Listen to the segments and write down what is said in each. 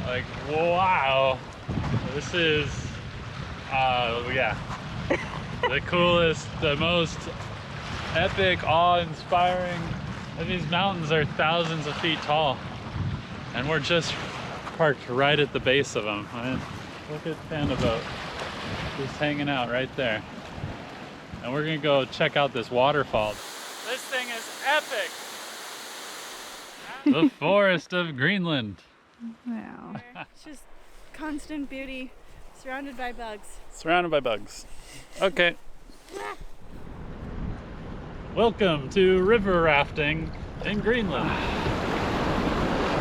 Like, wow, this is, yeah, the coolest, the most epic, awe-inspiring. And these mountains are thousands of feet tall, and we're just parked right at the base of them. I mean, look at Panda Boat, just hanging out right there. And we're gonna go check out this waterfall. This thing is epic. The forest of Greenland. Wow. It's just constant beauty, surrounded by bugs. Surrounded by bugs. Okay. Welcome to river rafting in Greenland.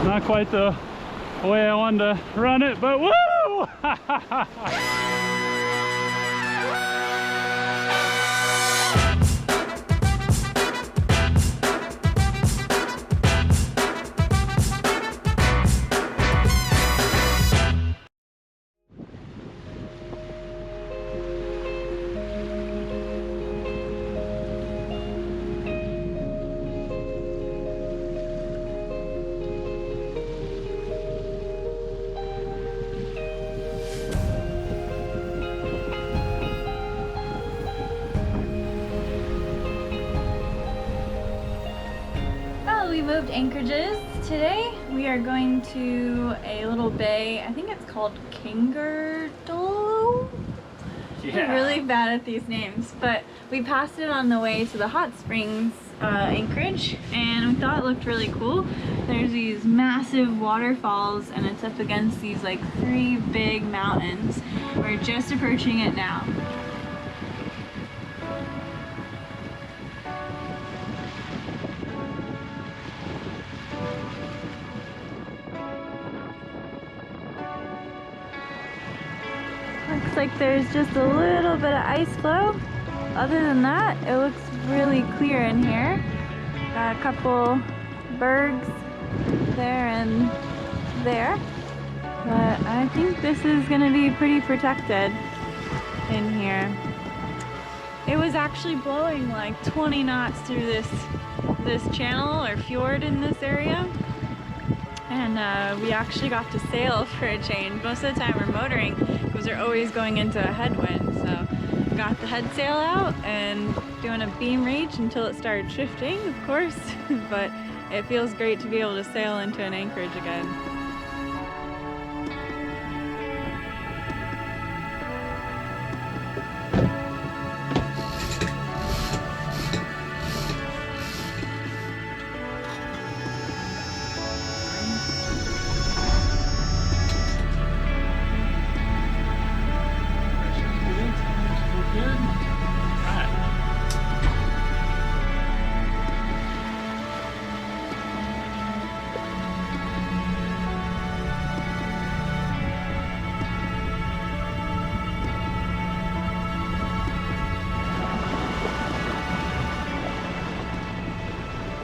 Not quite the way I wanted to run it, but woo! We moved anchorages today. We are going to a little bay. I think it's called Kangaroo. Yeah. I'm really bad at these names, but we passed it on the way to the hot springs anchorage, and we thought it looked really cool. There's these massive waterfalls, and it's up against these like 3 big mountains. We're just approaching it now. Looks like there's just a little bit of ice flow. Other than that, it looks really clear in here. Got a couple bergs there and there. But I think this is gonna be pretty protected in here. It was actually blowing like 20 knots through this channel or fjord in this area. And we actually got to sail for a change. Most of the time we're motoring because we're always going into a headwind. So got the head sail out and doing a beam reach until it started shifting, of course. But it feels great to be able to sail into an anchorage again.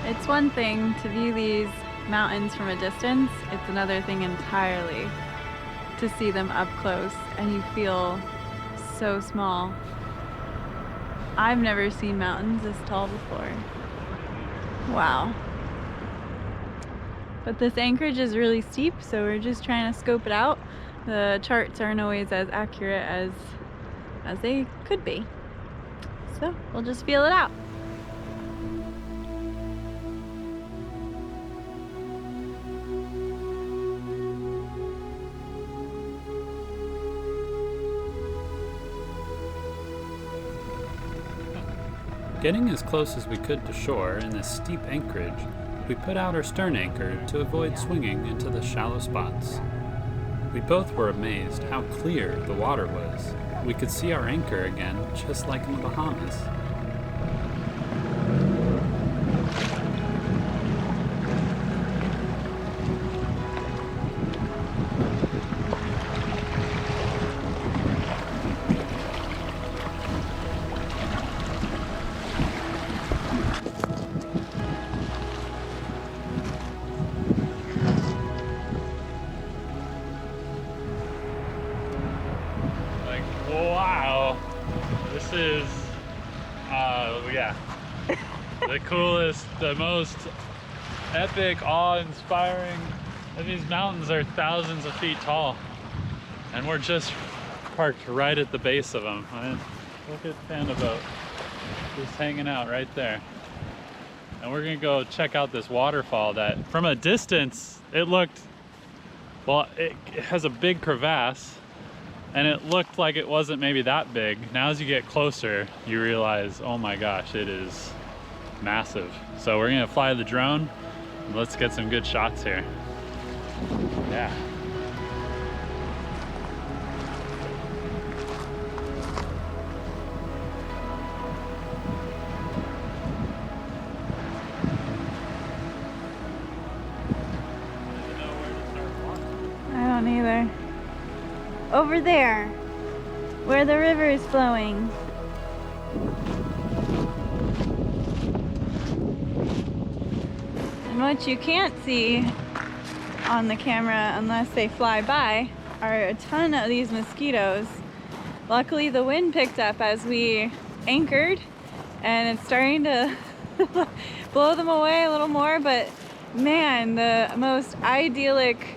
It's one thing to view these mountains from a distance, it's another thing entirely to see them up close, and you feel so small. I've never seen mountains this tall before. Wow. But this anchorage is really steep, so we're just trying to scope it out. The charts aren't always as accurate as they could be. So we'll just feel it out. Getting as close as we could to shore in this steep anchorage, we put out our stern anchor to avoid swinging into the shallow spots. We both were amazed how clear the water was. We could see our anchor again, just like in the Bahamas. Wow, this is, yeah, the coolest, the most epic, awe-inspiring. And these mountains are thousands of feet tall, and we're just parked right at the base of them. I mean, look at Panda Boat, just hanging out right there. And we're gonna go check out this waterfall that, from a distance, it looked, well, it has a big crevasse, and it looked like it wasn't maybe that big. Now as you get closer, you realize, oh my gosh, it is massive. So we're gonna fly the drone, and let's get some good shots here. Yeah. I don't either. Over there, where the river is flowing. And what you can't see on the camera unless they fly by are a ton of these mosquitoes. Luckily the wind picked up as we anchored and it's starting to blow them away a little more, but man, the most idyllic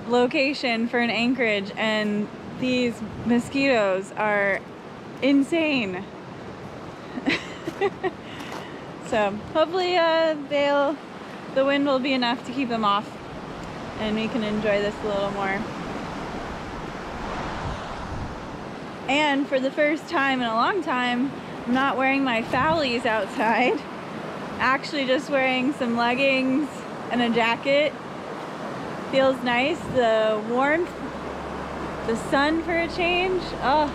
location for an anchorage, and these mosquitoes are insane. So hopefully the wind will be enough to keep them off and we can enjoy this a little more. And for the first time in a long time, I'm not wearing my fowlies outside. Actually just wearing some leggings and a jacket. Feels nice, the warmth, the sun for a change. Oh,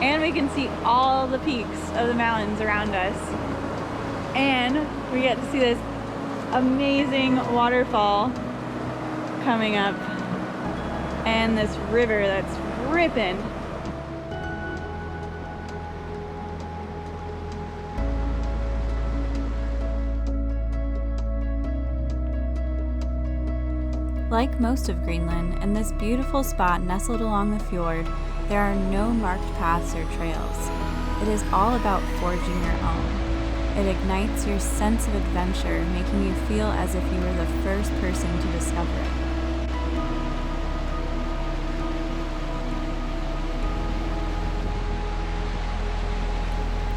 and we can see all the peaks of the mountains around us. And we get to see this amazing waterfall coming up and this river that's ripping. Like most of Greenland, in this beautiful spot nestled along the fjord, there are no marked paths or trails. It is all about forging your own. It ignites your sense of adventure, making you feel as if you were the first person to discover it.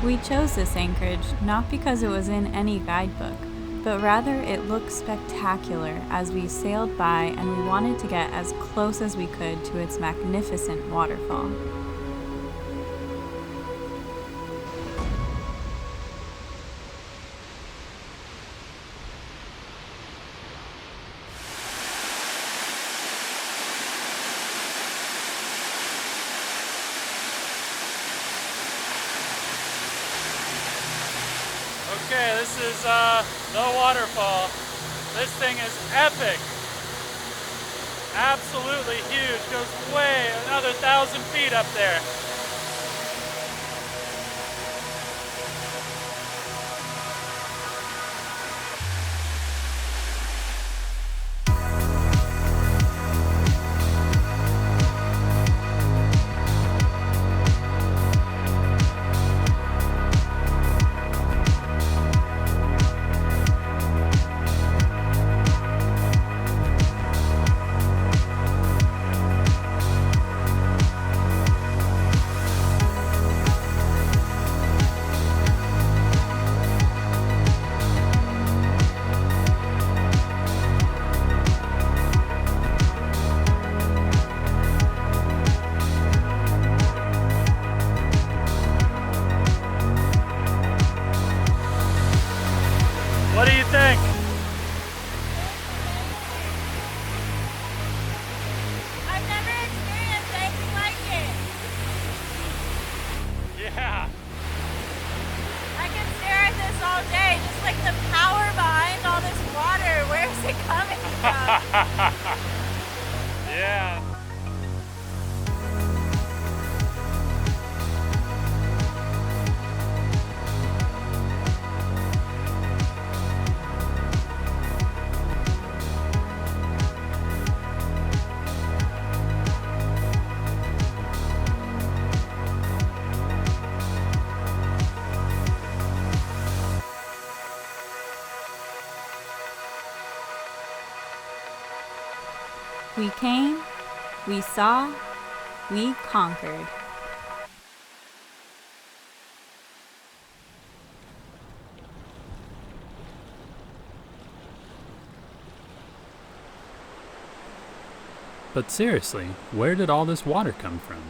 We chose this anchorage not because it was in any guidebook, but rather it looked spectacular as we sailed by, and we wanted to get as close as we could to its magnificent waterfall. Okay, this is the waterfall. This thing is epic. Absolutely huge. Goes way another 1,000 feet up there. What do you think? I've never experienced anything like it. Yeah. I can stare at this all day, just like the power behind all this water. Where is it coming from? Yeah. We came, we saw, we conquered. But seriously, where did all this water come from?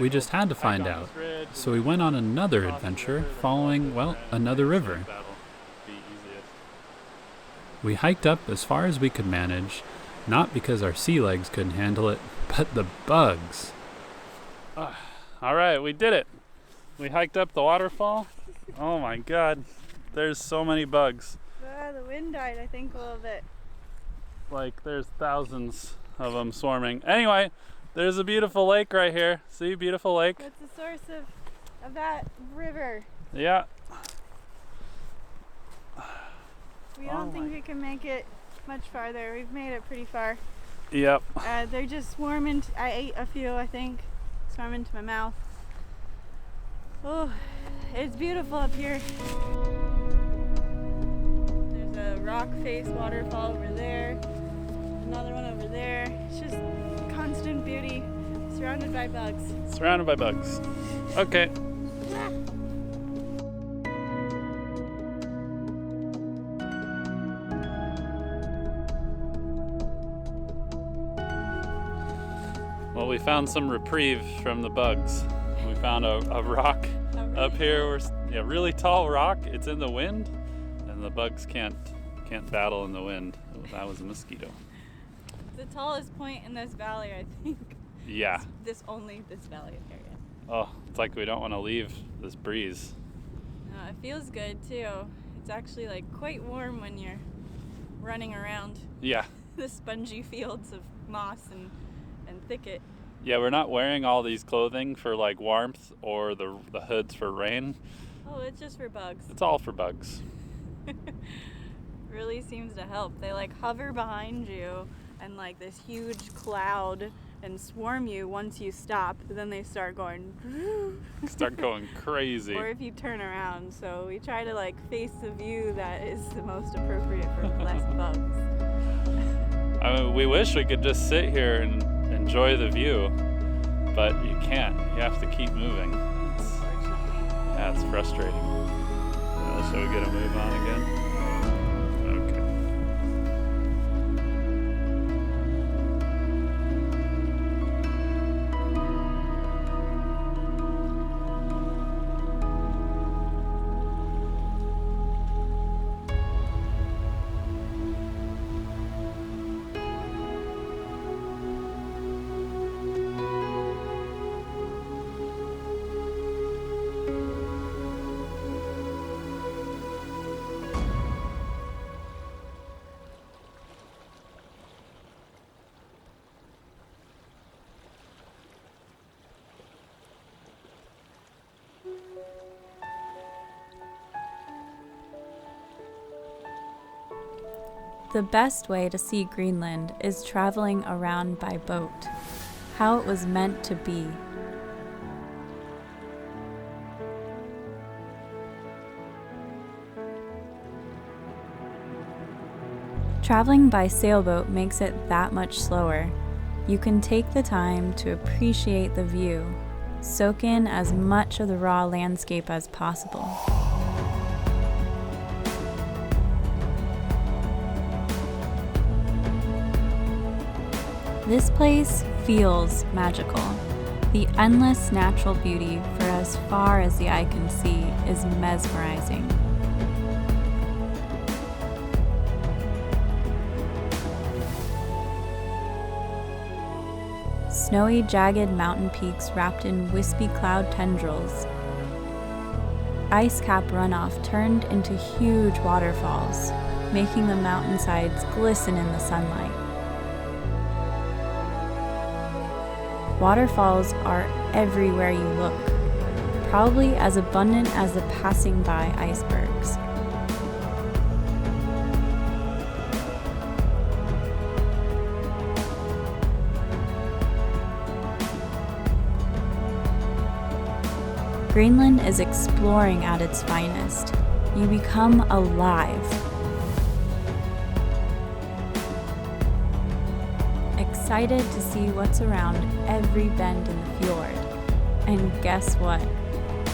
We just had to find out. So we went on another adventure following, well, another river. We hiked up as far as we could manage, not because our sea legs couldn't handle it, but the bugs. All right, we did it. We hiked up the waterfall. Oh my God, there's so many bugs. The wind died, I think, a little bit. Like there's thousands of them swarming. Anyway, there's a beautiful lake right here. See, beautiful lake. What's the source of that river? Yeah. We don't think we can make it much farther. We've made it pretty far. Yep. They're just swarming. I ate a few, I think. Swam into my mouth. Oh, it's beautiful up here. There's a rock face waterfall over there. Another one over there. It's just constant beauty, surrounded by bugs. Surrounded by bugs. Okay. Well, we found some reprieve from the bugs. We found a rock up here. Yeah, really tall rock. It's in the wind, and the bugs can't battle in the wind. That was a mosquito. The tallest point in this valley, I think. Yeah. This valley area. Oh, it's like we don't want to leave this breeze. It feels good too. It's actually like quite warm when you're running around. Yeah. The spongy fields of moss and thicket. Yeah, we're not wearing all these clothing for like warmth or the hoods for rain. Oh, it's just for bugs. It's all for bugs. Really seems to help. They like hover behind you and like this huge cloud and swarm you once you stop. Then they start going crazy. Or if you turn around. So we try to like face the view that is the most appropriate for less bugs. I mean, we wish we could just sit here and enjoy the view, but you can't. You have to keep moving. It's frustrating. Shall we get a move on again? The best way to see Greenland is traveling around by boat, how it was meant to be. Traveling by sailboat makes it that much slower. You can take the time to appreciate the view, soak in as much of the raw landscape as possible. This place feels magical. The endless natural beauty for as far as the eye can see is mesmerizing. Snowy, jagged mountain peaks wrapped in wispy cloud tendrils. Ice cap runoff turned into huge waterfalls, making the mountainsides glisten in the sunlight. Waterfalls are everywhere you look, probably as abundant as the passing by icebergs. Greenland is exploring at its finest. You become alive. excited to see what's around every bend in the fjord. And guess what?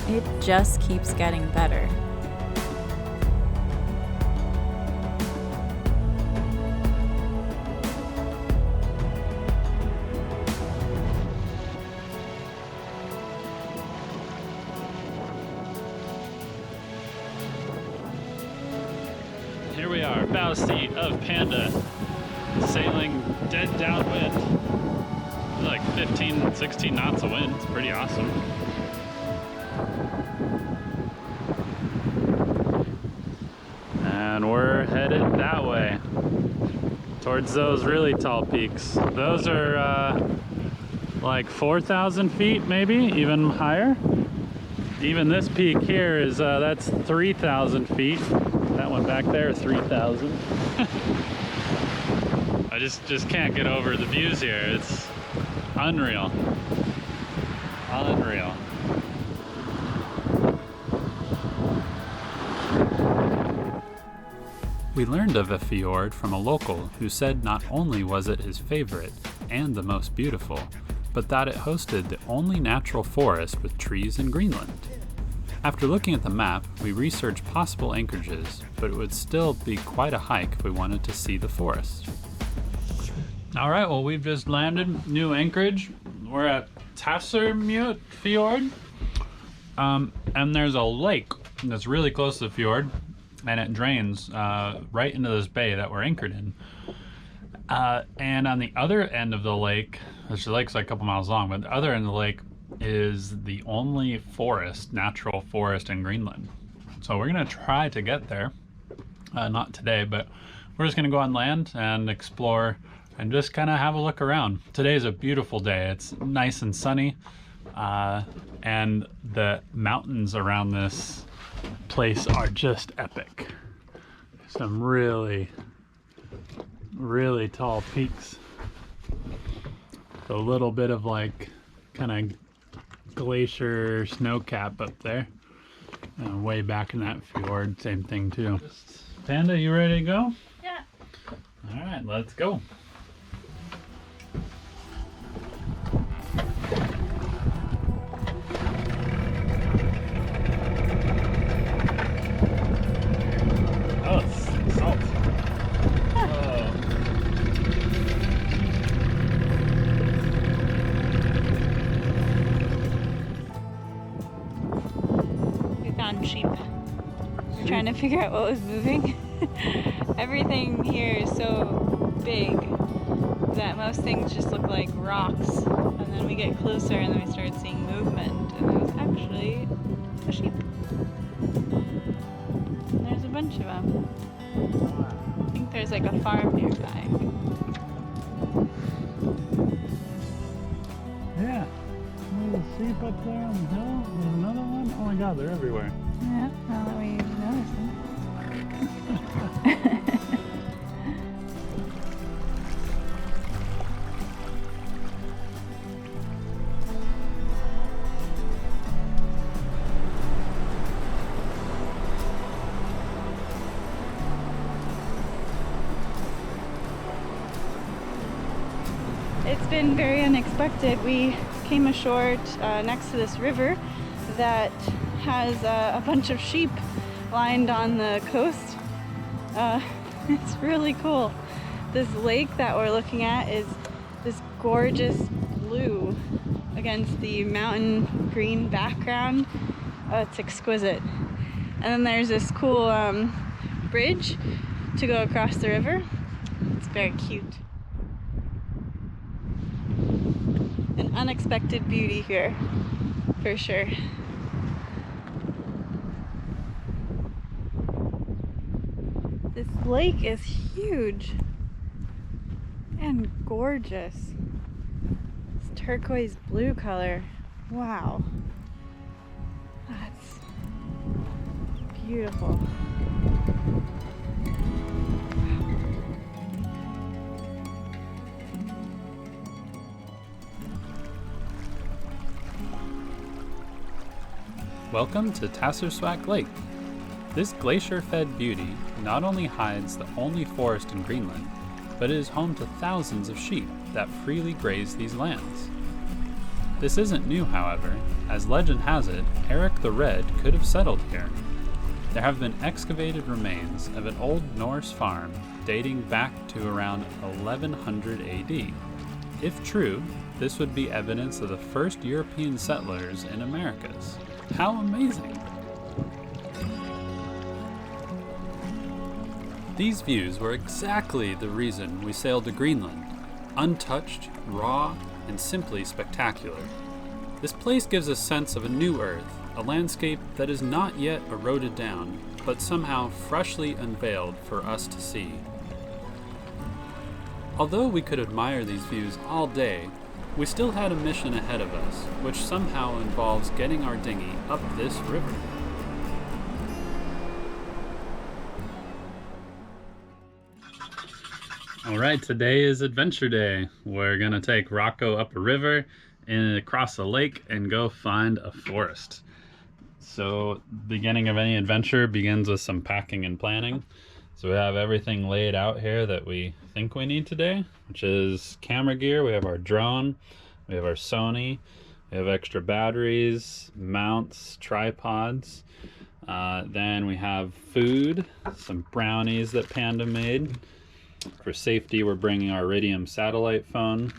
It just keeps getting better. Here we are, bow seat of Panda, sailing dead downwind. Like 15, 16 knots of wind. It's pretty awesome. And we're headed that way, towards those really tall peaks. Those are like 4,000 feet, maybe, even higher. Even this peak here is, that's 3,000 feet. That one back there, 3,000. I just can't get over the views here. It's unreal. Unreal. We learned of a fjord from a local who said not only was it his favorite and the most beautiful, but that it hosted the only natural forest with trees in Greenland. After looking at the map, we researched possible anchorages, but it would still be quite a hike if we wanted to see the forest. All right, well, we've just landed, new anchorage. We're at Tasersuaq Fjord, and there's a lake that's really close to the fjord, and it drains right into this bay that we're anchored in. And on the other end of the lake, which the lake's like a couple miles long, but the other end of the lake is the only forest, natural forest in Greenland. So we're gonna try to get there. Not today, but we're just gonna go on land and explore and just kind of have a look around. Today's a beautiful day. It's nice and sunny, and the mountains around this place are just epic. Some really, really tall peaks. A little bit of like kind of glacier snow cap up there. Way back in that fjord, same thing too. Panda, you ready to go? Yeah. All right, let's go. Oh, it's salt. Whoa. We found sheep. We're trying to figure out what was moving. Everything here is so big that most things just look like rocks. And then we get closer and then we start seeing movement. And it was actually a sheep. And there's a bunch of them. I think there's like a farm nearby. Yeah. There's a sheep up there on the hill. There's another one. Oh my god, they're everywhere. Yeah, now that we notice them. It's been very unexpected. We came ashore next to this river that has a bunch of sheep lined on the coast. It's really cool. This lake that we're looking at is this gorgeous blue against the mountain green background. It's exquisite. And then there's this cool bridge to go across the river. It's very cute. An unexpected beauty here, for sure. This lake is huge and gorgeous. It's turquoise blue color. Wow. That's beautiful. Welcome to Tasersuaq Lake. This glacier-fed beauty not only hides the only forest in Greenland, but it is home to thousands of sheep. that freely graze these lands. This isn't new, however, as legend has it, Eric the Red could have settled here. There have been excavated remains of an old Norse farm dating back to around 1100 AD. If true, this would be evidence of the first European settlers in Americas. How amazing! These views were exactly the reason we sailed to Greenland. Untouched, raw, and simply spectacular. This place gives a sense of a new Earth, a landscape that is not yet eroded down, but somehow freshly unveiled for us to see. Although we could admire these views all day, we still had a mission ahead of us, which somehow involves getting our dinghy up this river. Alright, today is adventure day. We're gonna take Rocco up a river and across a lake and go find a forest. So, beginning of any adventure begins with some packing and planning. So we have everything laid out here that we think we need today, which is camera gear. We have our drone, we have our Sony, we have extra batteries, mounts, tripods. Then we have food, some brownies that Panda made. For safety, we're bringing our Iridium satellite phone.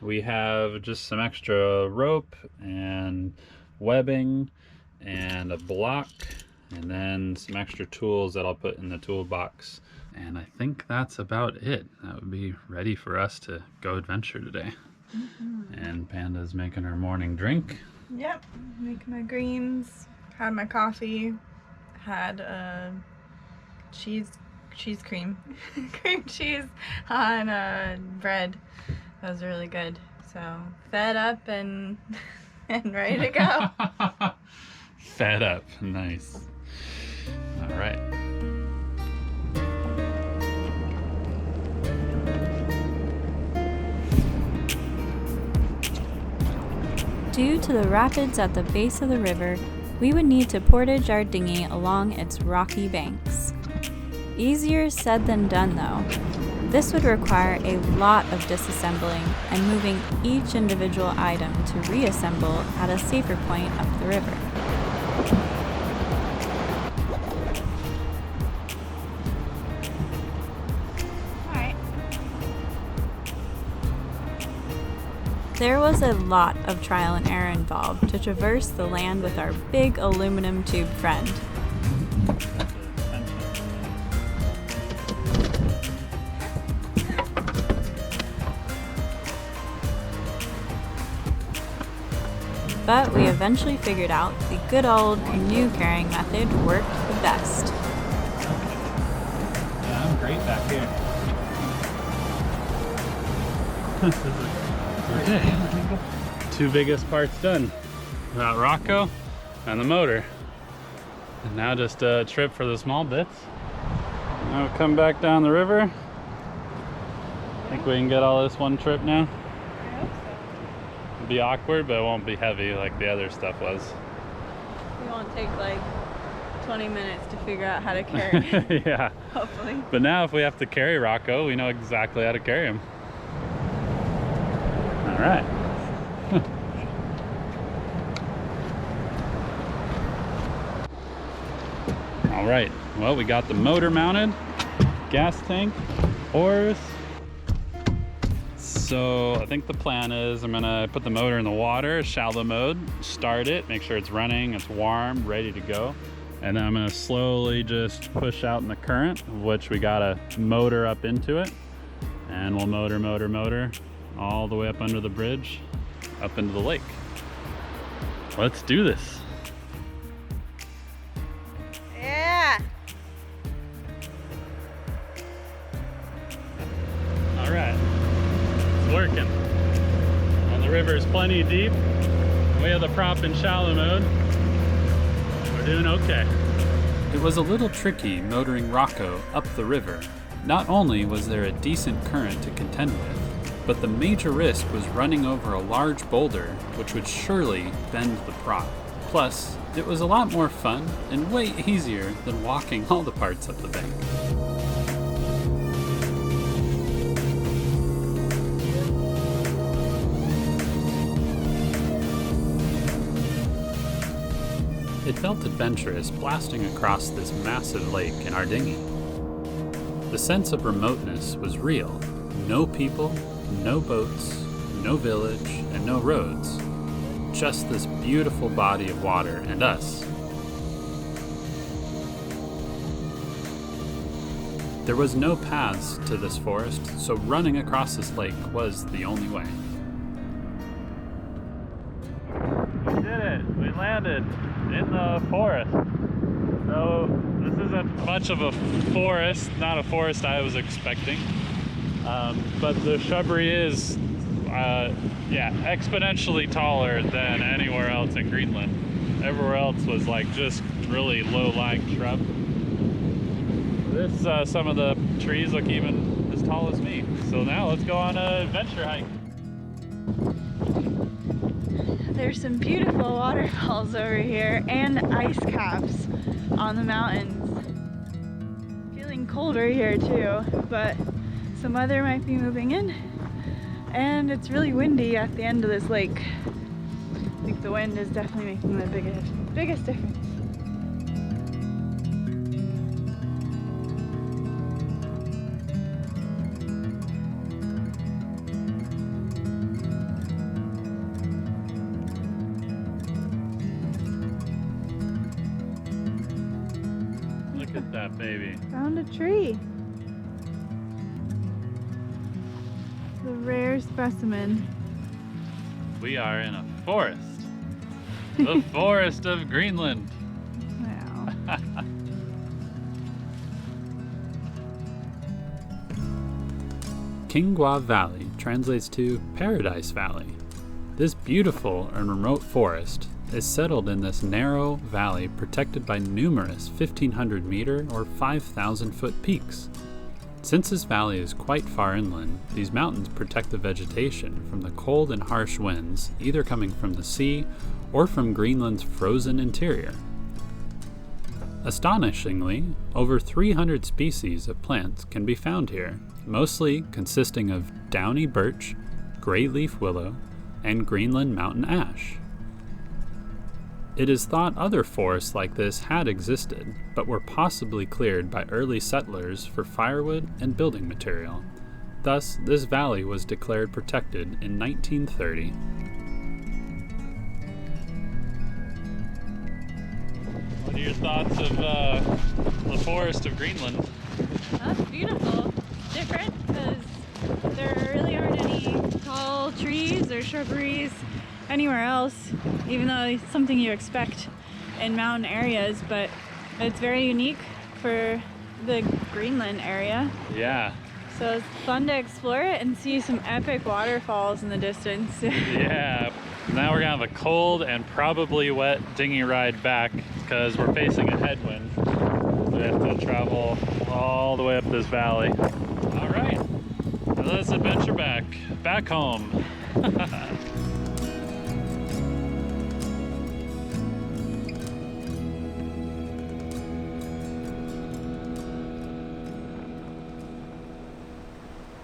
We have just some extra rope and webbing and a block, and then some extra tools that I'll put in the toolbox. And I think that's about it. That would be ready for us to go adventure today. And Panda's making her morning drink. Yep, making my greens, had my coffee, had cheese cream, cream cheese on bread. That was really good. So fed up and ready to go. Fed up, nice. All right. Due to the rapids at the base of the river, we would need to portage our dinghy along its rocky banks. Easier said than done though. This would require a lot of disassembling and moving each individual item to reassemble at a safer point up the river. There was a lot of trial and error involved to traverse the land with our big aluminum tube friend. But we eventually figured out the good old canoe carrying method worked the best. Yeah, I'm great back here. Okay. Two biggest parts done. Got Rocco and the motor. And now just a trip for the small bits. Now we'll come back down the river. Think we can get all this one trip now? I hope so. It'll be awkward, but it won't be heavy like the other stuff was. It won't take like 20 minutes to figure out how to carry it. Yeah. Hopefully. But now if we have to carry Rocco, we know exactly how to carry him. All right. All right, well, we got the motor mounted, gas tank, oars. So I think the plan is I'm gonna put the motor in the water, shallow mode, start it, make sure it's running, it's warm, ready to go. And then I'm gonna slowly just push out in the current, which we got a motor up into it. And we'll motor all the way up under the bridge, up into the lake. Let's do this. Yeah. All right, it's working. And the river is plenty deep. We have the prop in shallow mode. We're doing okay. It was a little tricky motoring Rocco up the river. Not only was there a decent current to contend with, but the major risk was running over a large boulder, which would surely bend the prop. Plus, it was a lot more fun and way easier than walking all the parts up the bank. It felt adventurous blasting across this massive lake in our dinghy. The sense of remoteness was real. No people, no boats, no village, and no roads. Just this beautiful body of water and us. There was no paths to this forest, so running across this lake was the only way. We did it! We landed in the forest. So this isn't much of a forest, not a forest I was expecting. But the shrubbery is exponentially taller than anywhere else in Greenland. Everywhere else was like just really low-lying shrub. Some of the trees look even as tall as me. So now let's go on an adventure hike. There's some beautiful waterfalls over here and ice caps on the mountains. Feeling colder here too, but some weather might be moving in. And it's really windy at the end of this lake. I think the wind is definitely making the biggest difference. Look at that baby. Found a tree. The rare specimen. We are in a forest. The forest of Greenland. Wow. Qinngua Valley translates to Paradise Valley. This beautiful and remote forest is settled in this narrow valley protected by numerous 1,500 meter or 5,000 foot peaks. Since this valley is quite far inland, these mountains protect the vegetation from the cold and harsh winds, either coming from the sea or from Greenland's frozen interior. Astonishingly, over 300 species of plants can be found here, mostly consisting of downy birch, gray leaf willow, and Greenland mountain ash. It is thought other forests like this had existed, but were possibly cleared by early settlers for firewood and building material. Thus, this valley was declared protected in 1930. What are your thoughts of the forest of Greenland? That's beautiful. Different because there really aren't any tall trees or shrubberies anywhere else, even though it's something you expect in mountain areas, but it's very unique for the Greenland area. Yeah. So it's fun to explore it and see some epic waterfalls in the distance. Yeah. Now we're gonna have a cold and probably wet dinghy ride back because we're facing a headwind. We have to travel all the way up this valley. All right, let's adventure back home.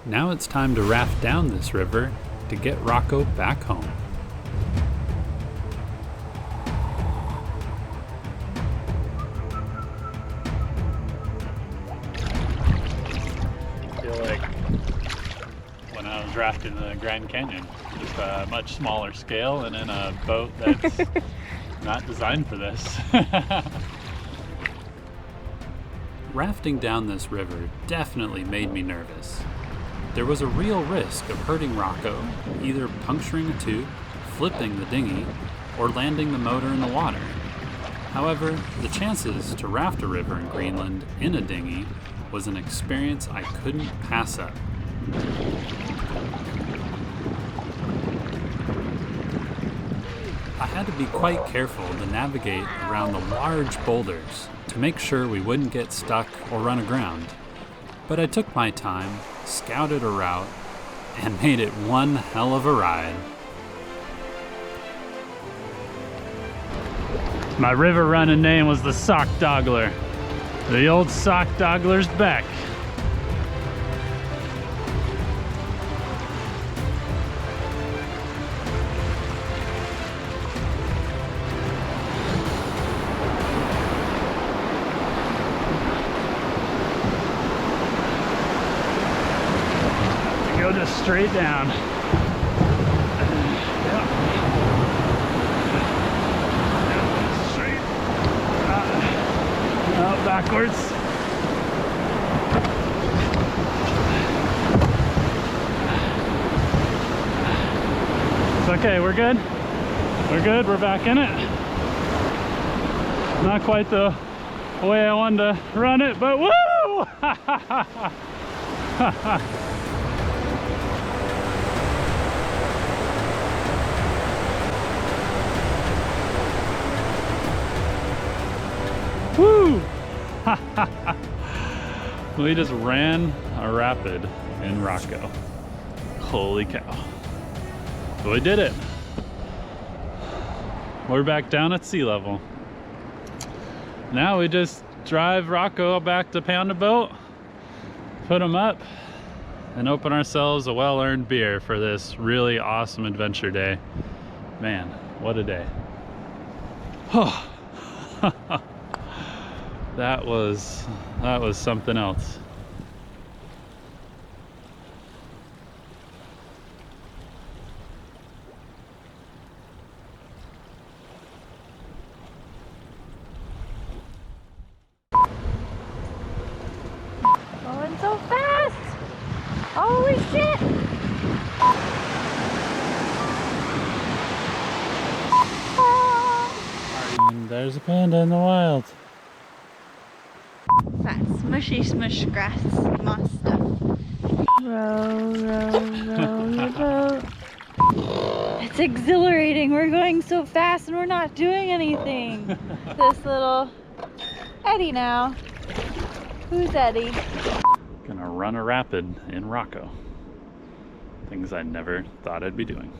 Now it's time to raft down this river to get Rocco back home. I feel like when I was rafting in the Grand Canyon, just a much smaller scale and in a boat that's not designed for this. Rafting down this river definitely made me nervous. There was a real risk of hurting Rocco, either puncturing a tube, flipping the dinghy, or landing the motor in the water. However, the chances to raft a river in Greenland in a dinghy was an experience I couldn't pass up. I had to be quite careful to navigate around the large boulders to make sure we wouldn't get stuck or run aground. But I took my time, scouted a route, and made it one hell of a ride. My river running name was the Sock Doggler. The old Sock Doggler's back. straight down. Straight. Oh, backwards. It's okay, we're good. We're good, we're back in it. Not quite the way I wanted to run it, but woo! Woo! We just ran a rapid in Rocco. Holy cow. But we did it. We're back down at sea level. Now we just drive Rocco back to Panda Boat, put him up, and open ourselves a well-earned beer for this really awesome adventure day. Man, what a day. Oh. That was something else. Going so fast! Holy shit! And there's a panda in the wild. That smushy smush grass moss stuff. Row, row, row your boat. It's exhilarating. We're going so fast and we're not doing anything. This little Eddie now. Who's Eddie? Gonna run a rapid in Rocco. Things I never thought I'd be doing.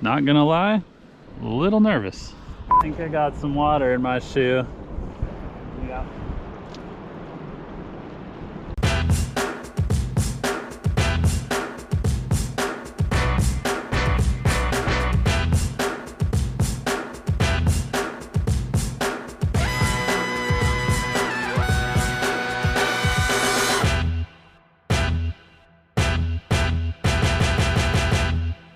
Not gonna lie, a little nervous. I think I got some water in my shoe.